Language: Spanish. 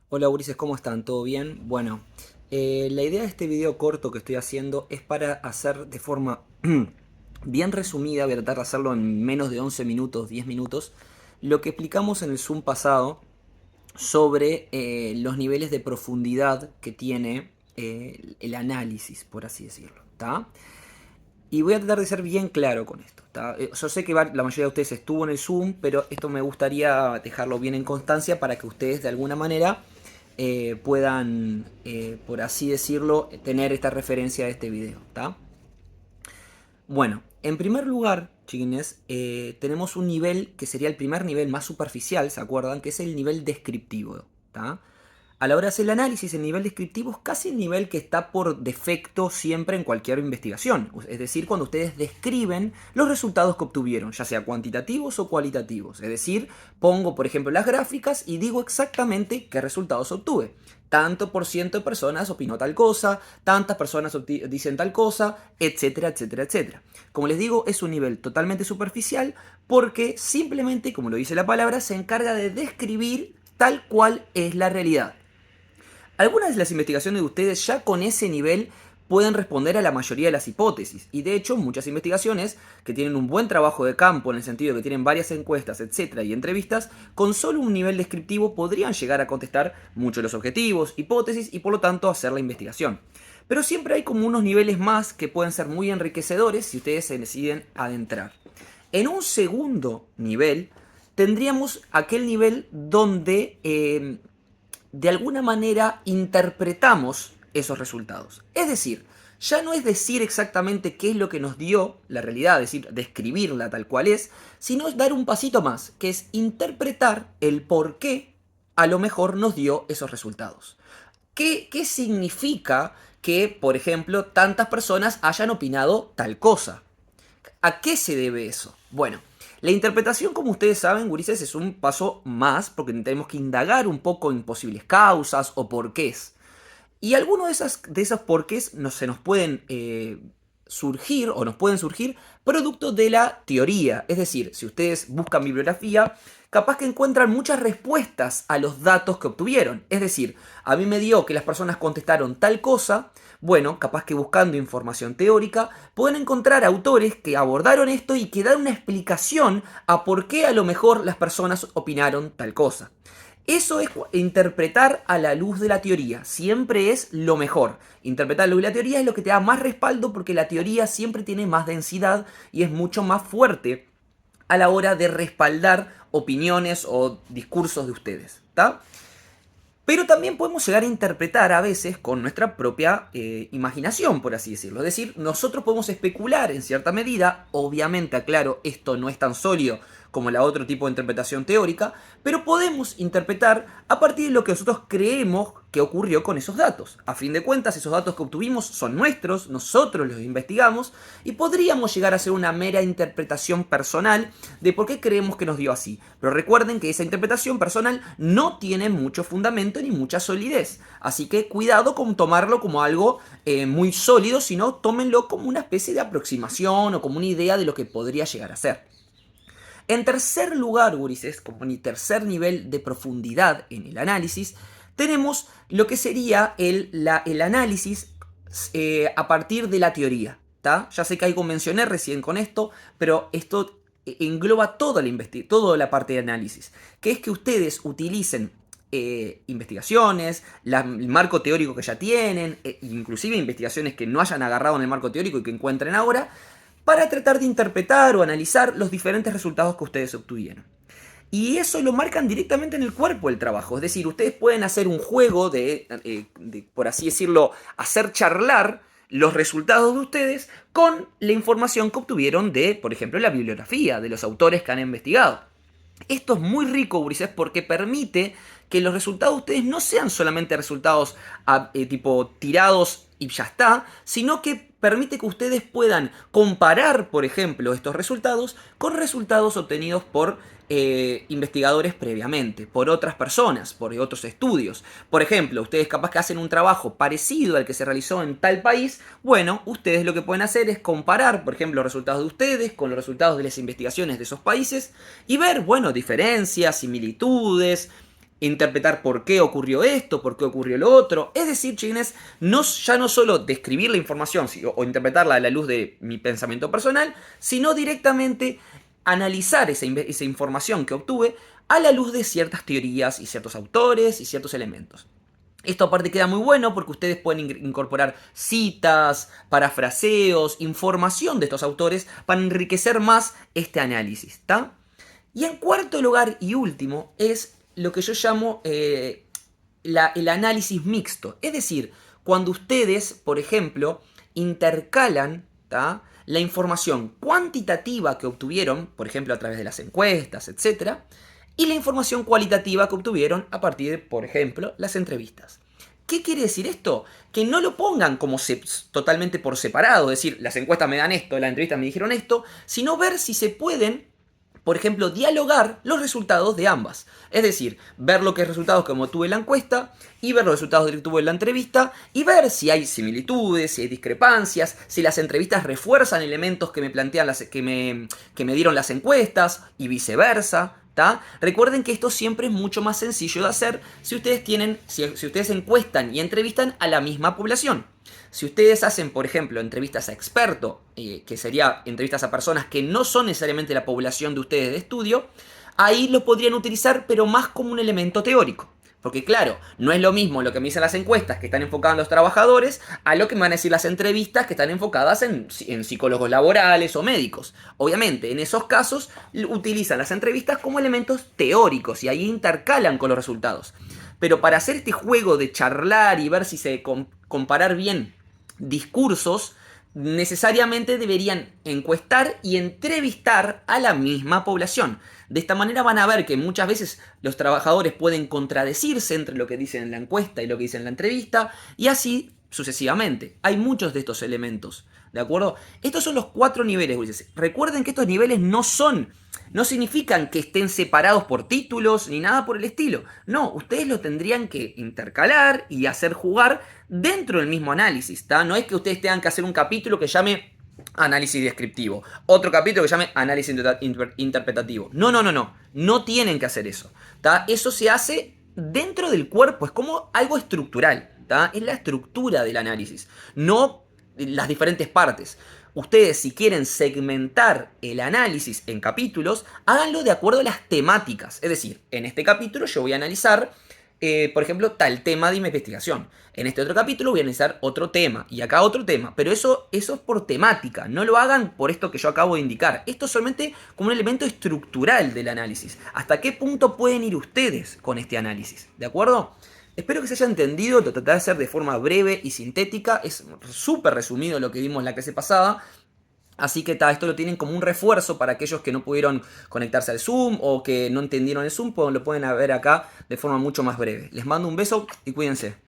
Hola Ulises, ¿cómo están? ¿Todo bien? Bueno, la idea de este video corto que estoy haciendo es para hacer de forma bien resumida, voy a tratar de hacerlo en menos de 11 minutos, 10 minutos, lo que explicamos en el Zoom pasado sobre los niveles de profundidad que tiene el análisis, por así decirlo, ¿está? Y voy a tratar de ser bien claro con esto, ¿tá? Yo sé que la mayoría de ustedes estuvo en el Zoom, pero esto me gustaría dejarlo bien en constancia para que ustedes de alguna manera puedan, por así decirlo, tener esta referencia de este video, ¿tá? Bueno, en primer lugar, chiquines, tenemos un nivel que sería el primer nivel más superficial, ¿se acuerdan? Que es el nivel descriptivo, ¿tá? A la hora de hacer el análisis, el nivel descriptivo es casi el nivel que está por defecto siempre en cualquier investigación. Es decir, cuando ustedes describen los resultados que obtuvieron, ya sea cuantitativos o cualitativos. Es decir, pongo, por ejemplo, las gráficas y digo exactamente qué resultados obtuve. Tanto por ciento de personas opinó tal cosa, tantas personas dicen tal cosa, etcétera, etcétera, etcétera. Como les digo, es un nivel totalmente superficial porque simplemente, como lo dice la palabra, se encarga de describir tal cual es la realidad. Algunas de las investigaciones de ustedes ya con ese nivel pueden responder a la mayoría de las hipótesis. Y de hecho, muchas investigaciones que tienen un buen trabajo de campo, en el sentido de que tienen varias encuestas, etcétera, y entrevistas, con solo un nivel descriptivo podrían llegar a contestar muchos de los objetivos, hipótesis y por lo tanto hacer la investigación. Pero siempre hay como unos niveles más que pueden ser muy enriquecedores si ustedes se deciden adentrar. En un segundo nivel, tendríamos aquel nivel donde de alguna manera interpretamos esos resultados. Es decir, ya no es decir exactamente qué es lo que nos dio la realidad, es decir, describirla tal cual es, sino es dar un pasito más, que es interpretar el por qué a lo mejor nos dio esos resultados. ¿Qué significa que, por ejemplo, tantas personas hayan opinado tal cosa? ¿A qué se debe eso? Bueno, la interpretación, como ustedes saben, gurises, es un paso más porque tenemos que indagar un poco en posibles causas o porqués. Y algunos de esos porqués se nos pueden surgir o nos pueden surgir producto de la teoría. Es decir, si ustedes buscan bibliografía, capaz que encuentran muchas respuestas a los datos que obtuvieron. Es decir, a mí me dio que las personas contestaron tal cosa. Bueno, capaz que buscando información teórica pueden encontrar autores que abordaron esto y que dan una explicación a por qué a lo mejor las personas opinaron tal cosa. Eso es interpretar a la luz de la teoría. Siempre es lo mejor. Interpretar a la luz de la teoría es lo que te da más respaldo porque la teoría siempre tiene más densidad y es mucho más fuerte a la hora de respaldar opiniones o discursos de ustedes. ¿Está? Pero también podemos llegar a interpretar a veces con nuestra propia imaginación, por así decirlo. Es decir, nosotros podemos especular en cierta medida, obviamente, aclaro, esto no es tan sólido como la otro tipo de interpretación teórica, pero podemos interpretar a partir de lo que nosotros creemos que ocurrió con esos datos. A fin de cuentas, esos datos que obtuvimos son nuestros, nosotros los investigamos y podríamos llegar a hacer una mera interpretación personal de por qué creemos que nos dio así. Pero recuerden que esa interpretación personal no tiene mucho fundamento ni mucha solidez. Así que cuidado con tomarlo como algo muy sólido, sino tómenlo como una especie de aproximación o como una idea de lo que podría llegar a ser. En tercer lugar, gurises, como en el tercer nivel de profundidad en el análisis, tenemos lo que sería el análisis a partir de la teoría. ¿Tá? Ya sé que algo mencioné recién con esto, pero esto engloba toda la parte de análisis, que es que ustedes utilicen investigaciones, el marco teórico que ya tienen, inclusive investigaciones que no hayan agarrado en el marco teórico y que encuentren ahora, para tratar de interpretar o analizar los diferentes resultados que ustedes obtuvieron. Y eso lo marcan directamente en el cuerpo del trabajo. Es decir, ustedes pueden hacer un juego por así decirlo, hacer charlar los resultados de ustedes con la información que obtuvieron de, por ejemplo, la bibliografía, de los autores que han investigado. Esto es muy rico, Ulises, porque permite que los resultados de ustedes no sean solamente resultados tipo tirados y ya está, sino que permite que ustedes puedan comparar, por ejemplo, estos resultados con resultados obtenidos por investigadores previamente, por otras personas, por otros estudios. Por ejemplo, ustedes capaz que hacen un trabajo parecido al que se realizó en tal país, bueno, ustedes lo que pueden hacer es comparar, por ejemplo, los resultados de ustedes con los resultados de las investigaciones de esos países y ver, bueno, diferencias, similitudes, interpretar por qué ocurrió esto, por qué ocurrió lo otro. Es decir, chiquines, ya no solo describir la información o interpretarla a la luz de mi pensamiento personal, sino directamente analizar esa información que obtuve a la luz de ciertas teorías y ciertos autores y ciertos elementos. Esto aparte queda muy bueno porque ustedes pueden incorporar citas, parafraseos, información de estos autores para enriquecer más este análisis, ¿está? Y en cuarto lugar y último es lo que yo llamo el análisis mixto. Es decir, cuando ustedes, por ejemplo, intercalan, ¿tá?, la información cuantitativa que obtuvieron, por ejemplo, a través de las encuestas, etc., y la información cualitativa que obtuvieron a partir de, por ejemplo, las entrevistas. ¿Qué quiere decir esto? Que no lo pongan como totalmente por separado, es decir, las encuestas me dan esto, las entrevistas me dijeron esto, sino ver si se pueden, por ejemplo, dialogar los resultados de ambas. Es decir, ver los resultados como tuve en la encuesta y ver los resultados que tuve en la entrevista y ver si hay similitudes, si hay discrepancias, si las entrevistas refuerzan elementos que me plantean que me dieron las encuestas y viceversa. ¿Tá? Recuerden que esto siempre es mucho más sencillo de hacer si ustedes encuestan y entrevistan a la misma población. Si ustedes hacen, por ejemplo, entrevistas a expertos, que sería entrevistas a personas que no son necesariamente la población de ustedes de estudio, ahí lo podrían utilizar, pero más como un elemento teórico. Porque claro, no es lo mismo lo que me dicen las encuestas que están enfocadas en los trabajadores a lo que me van a decir las entrevistas que están enfocadas en psicólogos laborales o médicos. Obviamente, en esos casos utilizan las entrevistas como elementos teóricos y ahí intercalan con los resultados. Pero para hacer este juego de charlar y ver si se comparar bien discursos, necesariamente deberían encuestar y entrevistar a la misma población. De esta manera van a ver que muchas veces los trabajadores pueden contradecirse entre lo que dicen en la encuesta y lo que dicen en la entrevista, y así sucesivamente. Hay muchos de estos elementos, ¿de acuerdo? Estos son los 4 niveles, Ulises. Recuerden que estos niveles no significan que estén separados por títulos ni nada por el estilo. No, ustedes lo tendrían que intercalar y hacer jugar dentro del mismo análisis, ¿tá? No es que ustedes tengan que hacer un capítulo que llame análisis descriptivo, otro capítulo que llame análisis interpretativo. No, no, no, no. No tienen que hacer eso, ¿tá? Eso se hace dentro del cuerpo, es como algo estructural, ¿tá? Es la estructura del análisis, no las diferentes partes. Ustedes, si quieren segmentar el análisis en capítulos, háganlo de acuerdo a las temáticas. Es decir, en este capítulo yo voy a analizar, por ejemplo, tal tema de investigación. En este otro capítulo voy a analizar otro tema y acá otro tema. Pero eso es por temática. No lo hagan por esto que yo acabo de indicar. Esto es solamente como un elemento estructural del análisis. ¿Hasta qué punto pueden ir ustedes con este análisis? ¿De acuerdo? Espero que se haya entendido, lo trataré de hacer de forma breve y sintética, es súper resumido lo que vimos en la clase pasada, así que esto lo tienen como un refuerzo para aquellos que no pudieron conectarse al Zoom o que no entendieron el Zoom, pues lo pueden ver acá de forma mucho más breve. Les mando un beso y cuídense.